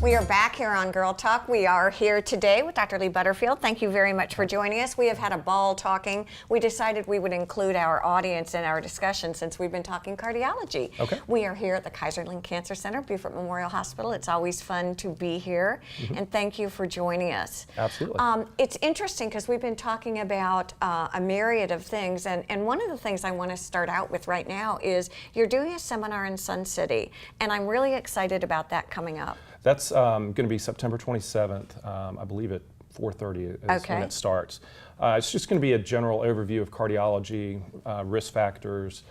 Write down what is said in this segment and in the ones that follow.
We are back here on Girl Talk. We are here today with Dr. Lee Butterfield. Thank you very much for joining us. We have had a ball talking. We decided we would include our audience in our discussion since we've been talking cardiology. Okay. We are here at the Kaiserling Cancer Center, Beaufort Memorial Hospital. It's always fun to be here, and thank you for joining us. Absolutely. It's interesting because we've been talking about a myriad of things, and one of the things I want to start out with right now is you're doing a seminar in Sun City, and I'm really excited about that coming up. That's going to be September 27th, I believe at 4:30 is when it starts. It's just going to be a general overview of cardiology, risk factors,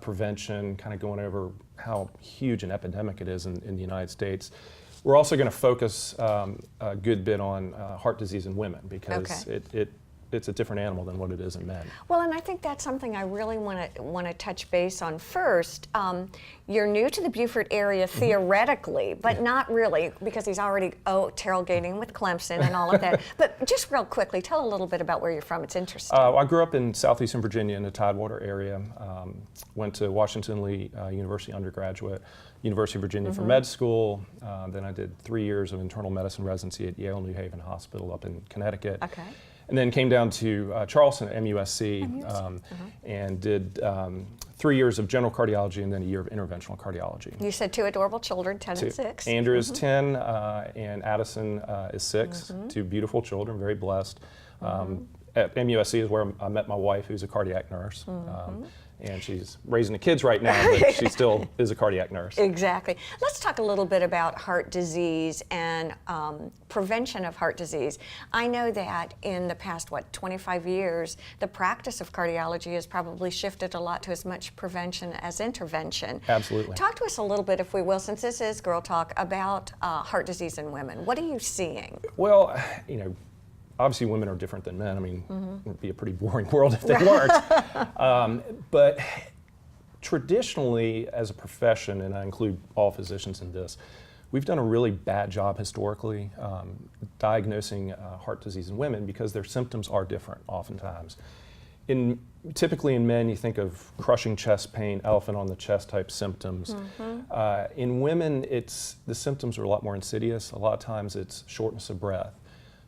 prevention, kind of going over how huge an epidemic it is in the United States. We're also going to focus a good bit on heart disease in women because it's a different animal than what it is in men. Well, and I think that's something I really want to touch base on first. You're new to the Beaufort area theoretically, but not really, because he's already tailgating with Clemson and all of that. But just real quickly, tell a little bit about where you're from. It's interesting. I grew up in southeastern Virginia in the Tidewater area. Went to Washington Lee University undergraduate, University of Virginia for med school. Then I did 3 years of internal medicine residency at Yale New Haven Hospital up in Connecticut. Okay. And then came down to Charleston at MUSC, and did 3 years of general cardiology and then a year of interventional cardiology. You said two adorable children, 10 and 6. Andrew is 10 and Addison is 6, two beautiful children, very blessed. At MUSC is where I met my wife, who's a cardiac nurse. And she's raising the kids right now, but she still is a cardiac nurse. Exactly. Let's talk a little bit about heart disease and prevention of heart disease. I know that in the past, 25 years, the practice of cardiology has probably shifted a lot to as much prevention as intervention. Absolutely. Talk to us a little bit, if we will, since this is Girl Talk, about heart disease in women. What are you seeing? Well, you know, obviously women are different than men. I mean, it would be a pretty boring world if they weren't. But traditionally, as a profession, and I include all physicians in this, we've done a really bad job historically diagnosing heart disease in women because their symptoms are different oftentimes. Typically in men, you think of crushing chest pain, elephant on the chest type symptoms. In women, the symptoms are a lot more insidious. A lot of times it's shortness of breath,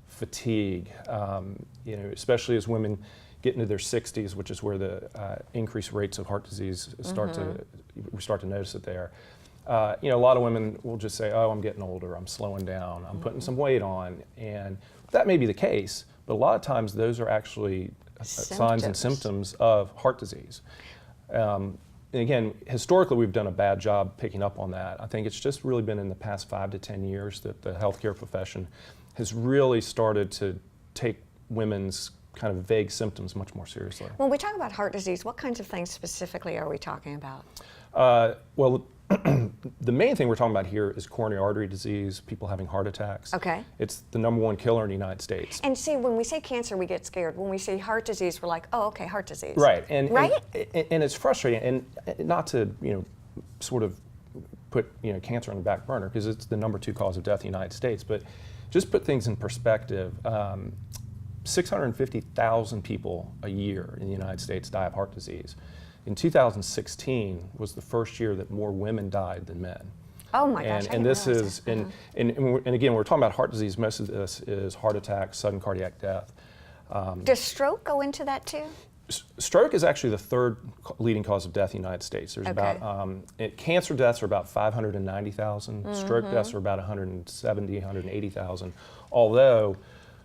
fatigue, you know, especially as women get into their 60s, which is where the increased rates of heart disease we start to notice it there. You know, a lot of women will just say, oh, I'm getting older, I'm slowing down, I'm putting some weight on, and that may be the case, but a lot of times those are actually signs and symptoms of heart disease. And again, historically, we've done a bad job picking up on that. I think it's just really been in the past 5 to 10 years that the healthcare profession has really started to take women's kind of vague symptoms much more seriously. When we talk about heart disease, what kinds of things specifically are we talking about? Well, the main thing we're talking about here is coronary artery disease, people having heart attacks. Okay. It's the #1 killer in the United States. And see, when we say cancer, we get scared. When we say heart disease, we're like, oh, okay, heart disease. Right. And it's frustrating, and not to, you know, sort of put, you know, cancer on the back burner, because it's the #2 cause of death in the United States, but just put things in perspective. 650,000 people a year in the United States die of heart disease. In 2016 was the first year that more women died than men. Oh my gosh! And this is, and again, we're talking about heart disease. Most of this is heart attack, sudden cardiac death. Does stroke go into that too? Stroke is actually the 3rd leading cause of death in the United States. There's about, cancer deaths are about 590,000. Stroke deaths are about 170, 180,000. Although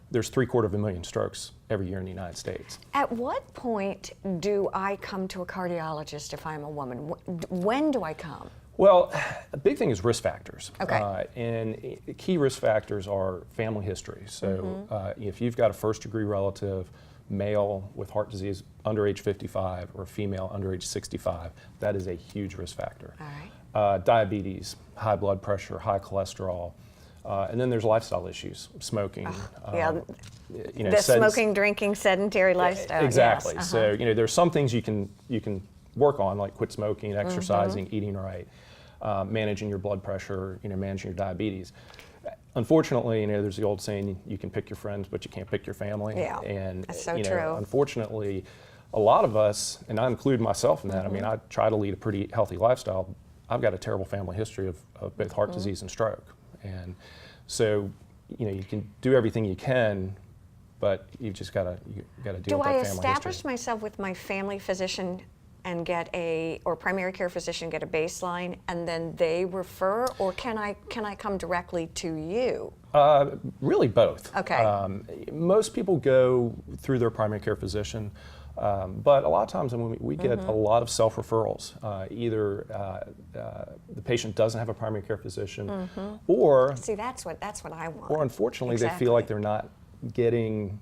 there's 750,000 strokes every year in the United States. At what point do I come to a cardiologist if I'm a woman? When do I come? Well, a big thing is risk factors. Okay. And key risk factors are family history. So if you've got a 1st-degree relative, male with heart disease under age 55 or female under age 65, that is a huge risk factor. All right. Diabetes, high blood pressure, high cholesterol. And then there's lifestyle issues, smoking. You know, the smoking, drinking, sedentary lifestyle. Exactly. Yes. So you know, there's some things you can work on, like quit smoking, exercising, eating right, managing your blood pressure, you know, managing your diabetes. Unfortunately, you know, there's the old saying, you can pick your friends, but you can't pick your family. Yeah, and that's so you know, true. Unfortunately, a lot of us, and I include myself in that, I mean, I try to lead a pretty healthy lifestyle. I've got a terrible family history of both heart disease and stroke. And so, you can do everything you can, but you've just got to deal with that Do I family establish history. myself with my family physician and get or primary care physician, get a baseline, and then they refer, or can I come directly to you? Really both. Okay. Most people go through their primary care physician, but a lot of times when we get a lot of self-referrals. Either the patient doesn't have a primary care physician, or See, that's what I want. or unfortunately they feel like they're not getting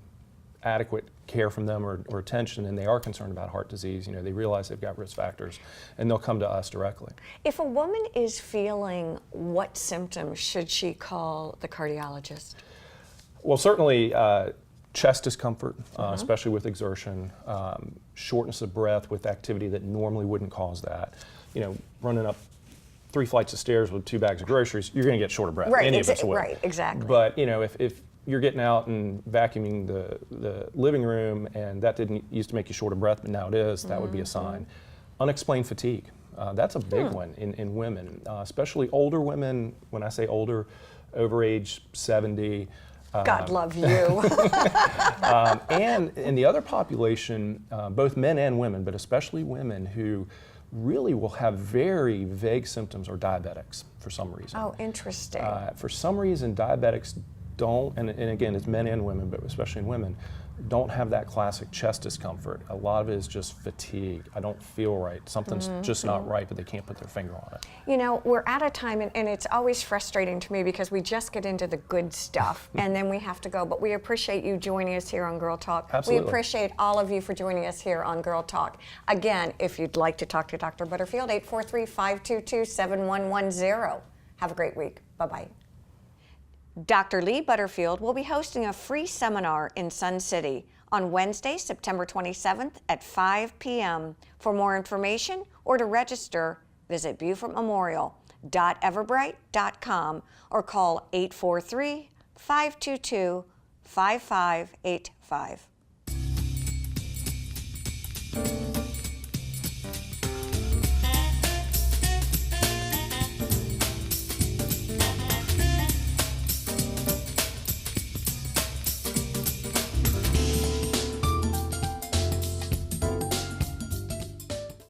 adequate care from them or attention, and they are concerned about heart disease. They realize they've got risk factors, and they'll come to us directly. If a woman is feeling, what symptoms should she call the cardiologist? Well, certainly chest discomfort, especially with exertion, shortness of breath with activity that normally wouldn't cause that. Running up 3 flights of stairs with 2 bags of groceries, you're going to get short of breath. Right, Any of us will. right, exactly. But if you're getting out and vacuuming the living room, and that didn't used to make you short of breath, but now it is, that would be a sign. Unexplained fatigue, that's a big one in women, especially older women. When I say older, over age 70. God love you. And in the other population, both men and women, but especially women who really will have very vague symptoms, are diabetics for some reason. Oh, interesting. For some reason, diabetics don't, and again, it's men and women, but especially in women, don't have that classic chest discomfort. A lot of it is just fatigue. I don't feel right. Something's just not right, but they can't put their finger on it. We're out of time, and it's always frustrating to me because we just get into the good stuff and then we have to go. But we appreciate you joining us here on Girl Talk. Absolutely. We appreciate all of you for joining us here on Girl Talk. Again, if you'd like to talk to Dr. Butterfield, 843-522-7110. Have a great week. Bye-bye. Dr. Lee Butterfield will be hosting a free seminar in Sun City on Wednesday, September 27th at 5 p.m. For more information or to register, visit BeaufortMemorial.everbright.com or call 843-522-5585.